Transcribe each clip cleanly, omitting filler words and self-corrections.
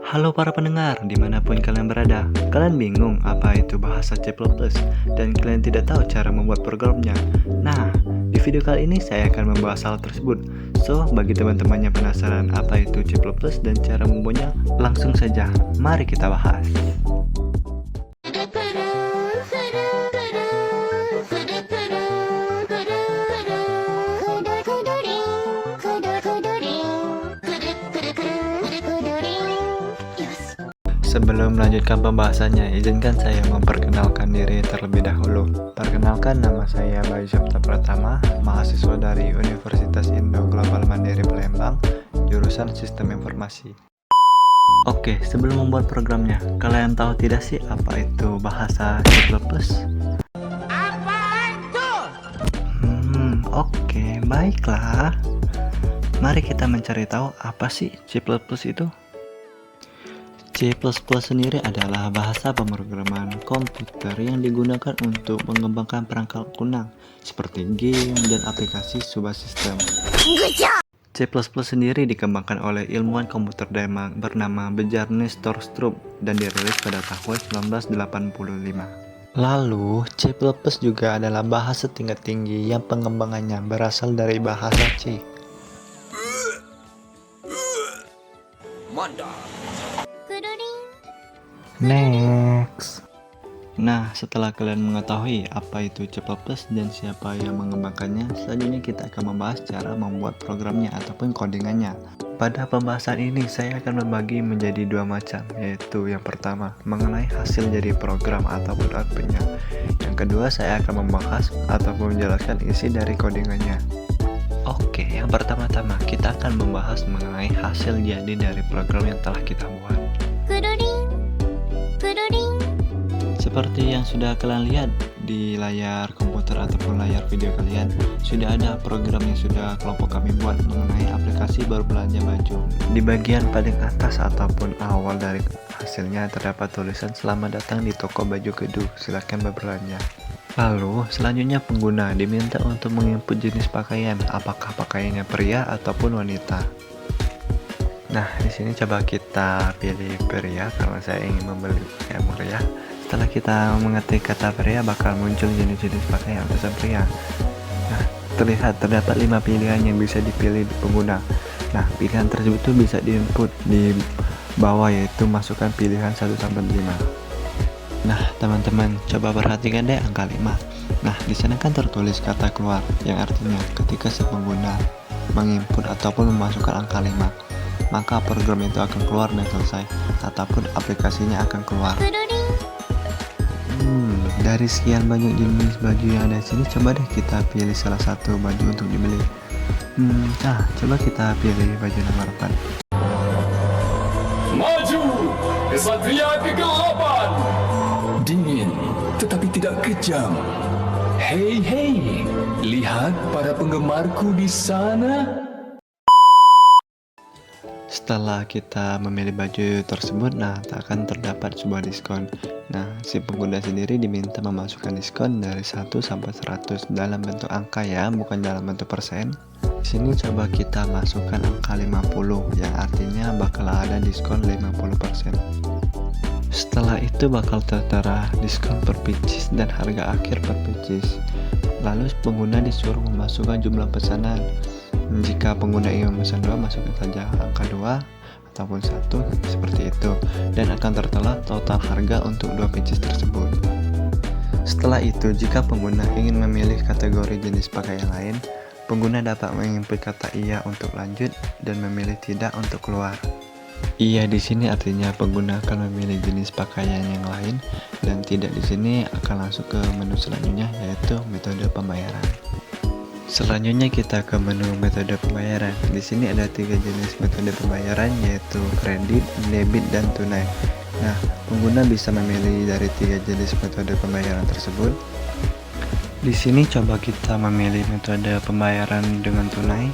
Halo para pendengar, dimanapun kalian berada. Kalian bingung apa itu bahasa C++ dan kalian tidak tahu cara membuat programnya. Nah, di video kali ini saya akan membahas hal tersebut. So, bagi teman-teman yang penasaran apa itu C++ dan cara membuatnya, langsung saja mari kita bahas. Sebelum melanjutkan pembahasannya, izinkan saya memperkenalkan diri terlebih dahulu. Perkenalkan, nama saya Bayu Sabta Pratama, mahasiswa dari Universitas Indo Global Mandiri Palembang, jurusan Sistem Informasi. Oke, sebelum membuat programnya, kalian tahu tidak sih apa itu bahasa C++? Oke, baiklah. Mari kita mencari tahu apa sih C++ itu. C++ sendiri adalah bahasa pemrograman komputer yang digunakan untuk mengembangkan perangkat lunak seperti game dan aplikasi sebuah sistem. C++ sendiri dikembangkan oleh ilmuwan komputer Denmark bernama Bjarne Stroustrup dan dirilis pada tahun 1985. Lalu, C++ juga adalah bahasa tingkat tinggi yang pengembangannya berasal dari bahasa C. Next. Nah, setelah kalian mengetahui apa itu C++ dan siapa yang mengembangkannya, selanjutnya kita akan membahas cara membuat programnya ataupun codingannya. Pada pembahasan ini, saya akan membagi menjadi dua macam, yaitu yang pertama, mengenai hasil dari program ataupun outputnya. Yang kedua, saya akan membahas ataupun menjelaskan isi dari codingannya. Oke, yang pertama-tama kita akan membahas mengenai hasil jadi dari program yang telah kita buat. Seperti yang sudah kalian lihat di layar komputer ataupun layar video kalian, sudah ada program yang sudah kelompok kami buat mengenai aplikasi berbelanja baju. Di bagian paling atas ataupun awal dari hasilnya terdapat tulisan "Selamat datang di toko baju Kedu, silakan berbelanja". Lalu selanjutnya pengguna diminta untuk menginput jenis pakaian, apakah pakaiannya pria ataupun wanita. Nah, di sini coba kita pilih pria karena saya ingin membeli pakaian pria. Setelah kita mengetik kata pria, bakal muncul jenis-jenis pakaian pesan pria. Nah, terdapat 5 pilihan yang bisa dipilih di pengguna. Nah, pilihan tersebut tuh bisa diinput di bawah, yaitu masukkan pilihan 1 sampai 5. Nah, teman-teman, coba perhatikan deh angka 5. Nah, di sana kan tertulis kata keluar, yang artinya ketika si pengguna menginput ataupun memasukkan angka 5, maka program itu akan keluar dan selesai, ataupun aplikasinya akan keluar. Dari sekian banyak jenis baju yang ada di sini, coba deh kita pilih salah satu baju untuk dibeli. Nah, coba kita pilih baju nomor 4. Maju, Kesatria Kegelapan. Dingin, tetapi tidak kejam. Hei, hei, lihat para penggemarku di sana. Setelah kita memilih baju tersebut, nah akan terdapat sebuah diskon. Nah, si pengguna sendiri diminta memasukkan diskon dari 1 sampai 100 dalam bentuk angka ya, bukan dalam bentuk persen. Di sini coba kita masukkan angka 50, yang artinya bakal ada diskon 50%. Setelah itu bakal tertera diskon per pieces dan harga akhir per pieces. Lalu pengguna disuruh memasukkan jumlah pesanan. Jika pengguna ingin memesan 2, masukkan saja angka 2 ataupun 1 seperti itu, dan akan tertera total harga untuk 2 pieces tersebut. Setelah itu, jika pengguna ingin memilih kategori jenis pakaian lain, pengguna dapat menginput kata iya untuk lanjut dan memilih tidak untuk keluar. Iya di sini artinya pengguna akan memilih jenis pakaian yang lain, dan tidak di sini akan langsung ke menu selanjutnya, yaitu metode pembayaran. Selanjutnya kita ke menu metode pembayaran. Di sini ada 3 jenis metode pembayaran, yaitu kredit, debit, dan tunai. Nah, pengguna bisa memilih dari 3 jenis metode pembayaran tersebut. Di sini coba kita memilih metode pembayaran dengan tunai.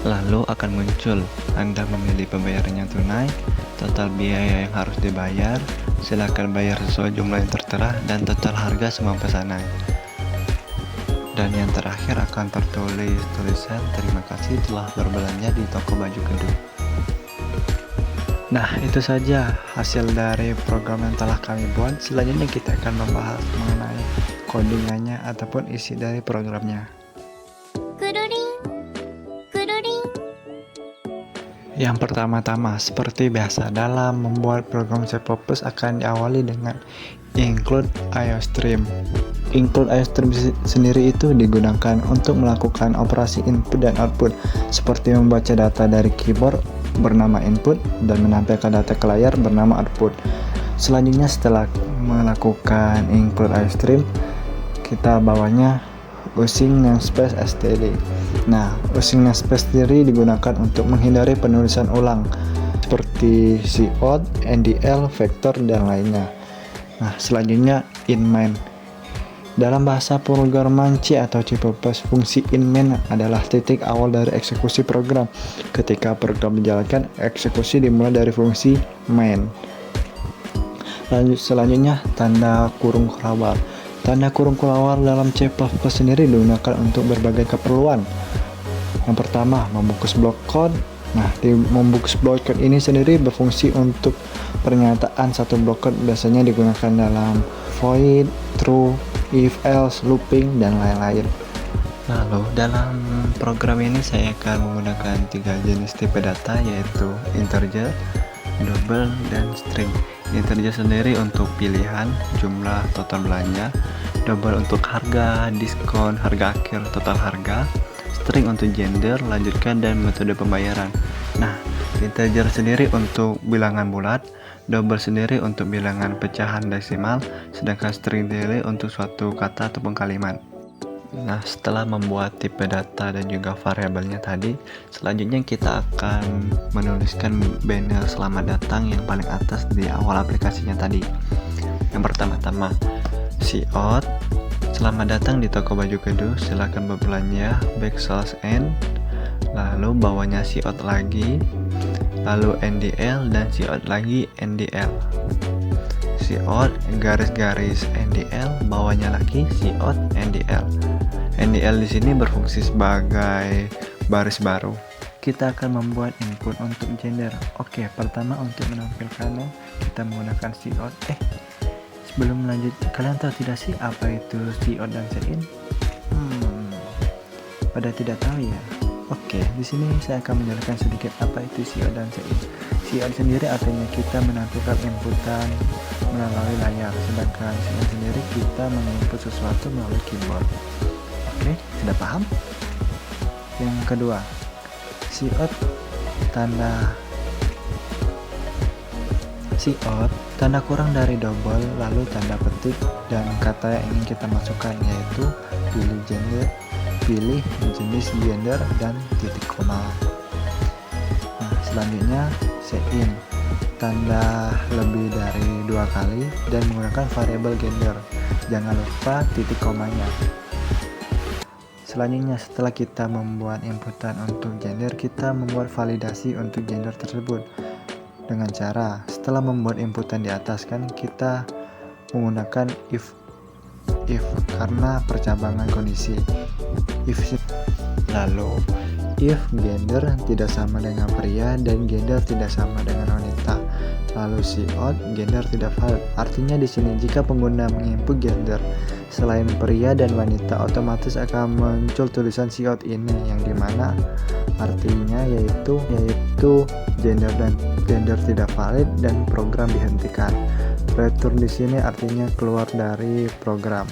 Lalu akan muncul Anda memilih pembayaran yang tunai, total biaya yang harus dibayar, silakan bayar sesuai jumlah yang tertera, dan total harga semua pesanan. Dan yang terakhir akan tertulis tulisan terima kasih telah berbelanja di toko baju Kedu. Nah, itu saja hasil dari program yang telah kami buat. Selanjutnya kita akan membahas mengenai codingannya ataupun isi dari programnya. Yang pertama-tama, seperti biasa dalam membuat program C++ akan diawali dengan include IOStream. Include IOStream sendiri itu digunakan untuk melakukan operasi input dan output, seperti membaca data dari keyboard bernama input dan menampilkan data ke layar bernama output. Selanjutnya setelah melakukan include IOStream, kita bawanya using namespace std. Nah, using namespace sendiri digunakan untuk menghindari penulisan ulang seperti cout, ndl, vektor, dan lainnya. Nah, selanjutnya in main. Dalam bahasa pemrograman C atau C++, fungsi in main adalah titik awal dari eksekusi program. Ketika program dijalankan, eksekusi dimulai dari fungsi main. Selanjutnya tanda kurung kelawar. Tanda kurung kelawar dalam C++ sendiri digunakan untuk berbagai keperluan. Yang pertama, membungkus blok code. Nah, di membungkus blok code ini sendiri berfungsi untuk pernyataan satu blok code, biasanya digunakan dalam void, true, if, else, looping, dan lain-lain. Lalu dalam program ini saya akan menggunakan 3 jenis tipe data, yaitu integer, double, dan string. Integer sendiri untuk pilihan, jumlah, total belanja. Double untuk harga, diskon, harga akhir, total harga. String untuk gender, lanjutkan, dan metode pembayaran. Nah, integer sendiri untuk bilangan bulat, double sendiri untuk bilangan pecahan desimal, sedangkan string sendiri untuk suatu kata ataupun kalimat. Nah, setelah membuat tipe data dan juga variabelnya tadi, selanjutnya kita akan menuliskan banner selamat datang yang paling atas di awal aplikasinya tadi. Yang pertama-tama, cout, selamat datang di toko baju Kedu, silakan berbelanja, \n, lalu bawahnya cout lagi, lalu ndl, dan cout lagi ndl. Cout garis-garis ndl, bawahnya lagi cout ndl. NDL di sini berfungsi sebagai baris baru. Kita akan membuat input untuk gender. Oke, pertama untuk menampilkannya kita menggunakan cout. Sebelum lanjut, kalian tahu tidak sih apa itu cout dan cin? Pada tidak tahu ya? Oke, di sini saya akan menjelaskan sedikit apa itu cout dan cin. Cout sendiri artinya kita menampilkan inputan melalui layar, sedangkan cin sendiri kita menginput sesuatu melalui keyboard. Oke, sudah paham? Yang kedua, cout tanda kurang dari double, lalu tanda petik dan kata yang ingin kita masukkan, yaitu pilih jenis gender dan titik koma. Nah, selanjutnya cin, tanda lebih dari 2 kali dan menggunakan variabel gender. Jangan lupa titik komanya. Selanjutnya, setelah kita membuat inputan untuk gender, kita membuat validasi untuk gender tersebut dengan cara setelah membuat inputan di atas kan kita menggunakan if karena percabangan kondisi. Lalu if gender tidak sama dengan pria dan gender tidak sama dengan wanita, lalu cout gender tidak valid. Artinya di sini jika pengguna menginput gender selain pria dan wanita, otomatis akan muncul tulisan cout ini, yang dimana artinya yaitu gender dan gender tidak valid dan program dihentikan. Return di sini artinya keluar dari program.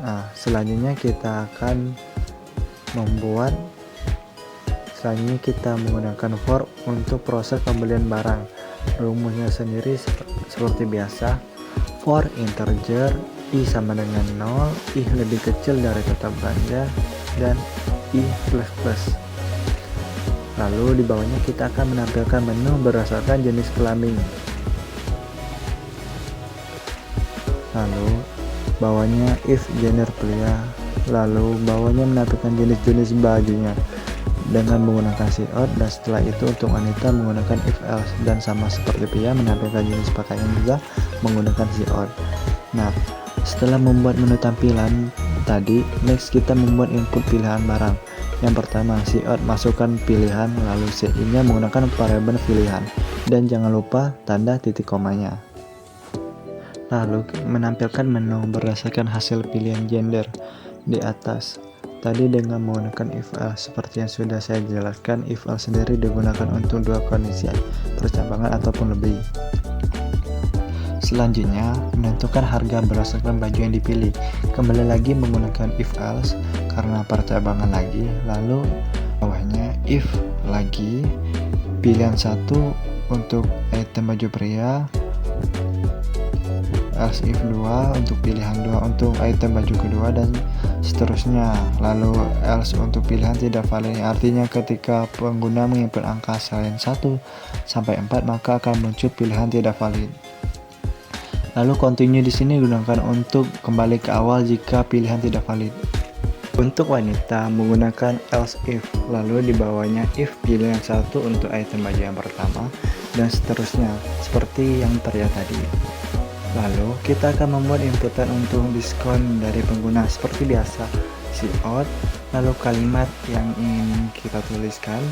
Nah, selanjutnya kita akan menggunakan for untuk proses pembelian barang. Rumusnya sendiri seperti biasa, for integer i sama dengan 0, i lebih kecil dari total belanja, dan i plus. Lalu di bawahnya kita akan menampilkan menu berdasarkan jenis kelamin. Lalu bawahnya if gender pria, lalu bawahnya menampilkan jenis-jenis bajunya dengan menggunakan cout, dan setelah itu untuk wanita menggunakan if else, dan sama seperti pria menampilkan jenis pakaian juga menggunakan cout. Nah, setelah membuat menu tampilan tadi, next kita membuat input pilihan barang. Yang pertama, Siot masukkan pilihan, lalu CI-nya menggunakan variabel pilihan, dan jangan lupa tanda titik komanya. Lalu menampilkan menu berdasarkan hasil pilihan gender di atas. Tadi dengan menggunakan if else, seperti yang sudah saya jelaskan, if else sendiri digunakan untuk dua kondisi percabangan ataupun lebih. Selanjutnya, menentukan harga berdasarkan baju yang dipilih. Kembali lagi menggunakan if else karena percabangan lagi, lalu bawahnya if lagi pilihan 1 untuk item baju pria, else if 2 untuk pilihan 2 untuk item baju kedua, dan seterusnya. Lalu else untuk pilihan tidak valid, artinya ketika pengguna menginput angka selain 1 sampai 4 maka akan muncul pilihan tidak valid. Lalu continue di sini digunakan untuk kembali ke awal jika pilihan tidak valid. Untuk wanita menggunakan else if, lalu di bawahnya if pilihan 1 untuk item baju yang pertama, dan seterusnya seperti yang terlihat tadi. Lalu kita akan membuat inputan untuk diskon dari pengguna seperti biasa, Siot, lalu kalimat yang ingin kita tuliskan,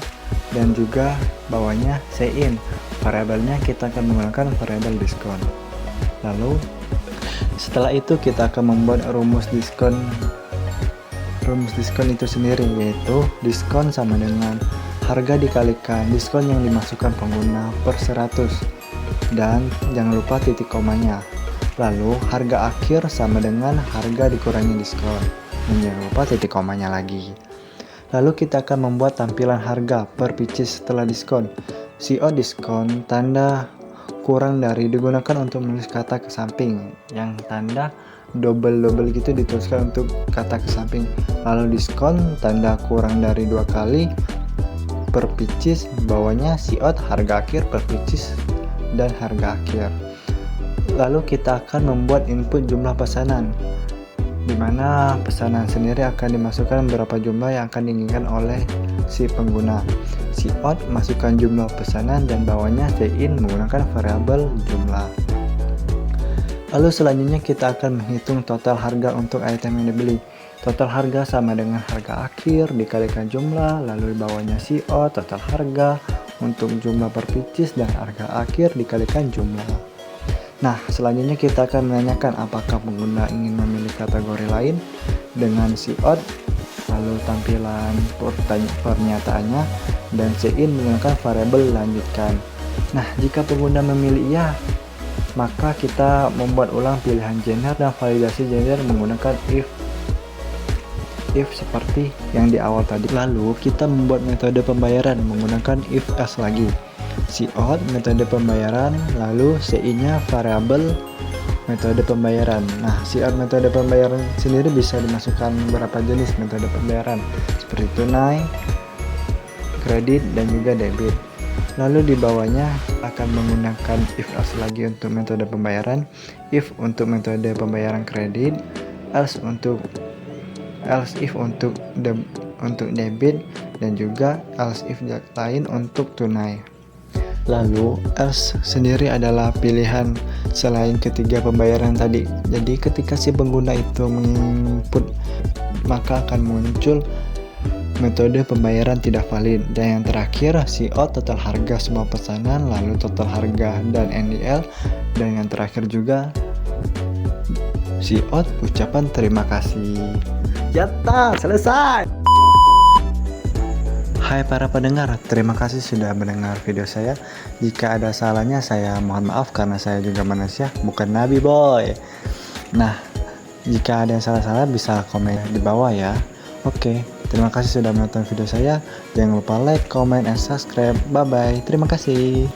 dan juga bawahnya CIN. Variabelnya kita akan menggunakan variabel diskon. Lalu setelah itu kita akan membuat rumus diskon itu sendiri, yaitu diskon sama dengan harga dikalikan diskon yang dimasukkan pengguna per 100, dan jangan lupa titik komanya. Lalu harga akhir sama dengan harga dikurangi diskon, dan jangan lupa titik komanya lagi. Lalu kita akan membuat tampilan harga per pieces setelah diskon. CO diskon tanda kurang dari digunakan untuk menulis kata ke samping, yang tanda double gitu dituliskan untuk kata ke samping. Lalu diskon tanda kurang dari 2 kali per pieces, bawahnya Siot harga akhir per pieces dan harga akhir. Lalu kita akan membuat input jumlah pesanan, di mana pesanan sendiri akan dimasukkan berapa jumlah yang akan diinginkan oleh si pengguna. Siot masukkan jumlah pesanan, dan bawahnya CIN menggunakan variabel jumlah. Lalu selanjutnya kita akan menghitung total harga untuk item yang dibeli. Total harga sama dengan harga akhir dikalikan jumlah, lalu di bawahnya Siot total harga untuk jumlah per pieces dan harga akhir dikalikan jumlah. Nah, selanjutnya kita akan menanyakan apakah pengguna ingin memilih kategori lain dengan Siot, lalu tampilan pernyataannya, dan CIN menggunakan variabel lanjutkan. Nah, jika pengguna memilih iya, maka kita membuat ulang pilihan gender dan validasi gender menggunakan if seperti yang di awal tadi. Lalu kita membuat metode pembayaran menggunakan if else lagi. Siot metode pembayaran, lalu CI-nya variabel metode pembayaran. Nah, Siot metode pembayaran sendiri bisa dimasukkan beberapa jenis metode pembayaran seperti tunai, kredit, dan juga debit. Lalu di bawahnya akan menggunakan if else lagi untuk metode pembayaran, if untuk metode pembayaran kredit, else if untuk debit, dan juga else if lain untuk tunai. Lalu else sendiri adalah pilihan selain ketiga pembayaran tadi. Jadi ketika si pengguna itu menginput, maka akan muncul metode pembayaran tidak valid. Dan yang terakhir Siot total harga semua pesanan, lalu total harga dan NDL, dan yang terakhir juga Siot ucapan terima kasih. Yatta, selesai. Hai para pendengar, terima kasih sudah mendengar video saya. Jika ada salahnya saya mohon maaf karena saya juga manusia, bukan nabi boy. Nah, jika ada yang salah-salah bisa komen di bawah ya. Oke, terima kasih sudah menonton video saya. Jangan lupa like, comment, and subscribe. Bye bye. Terima kasih.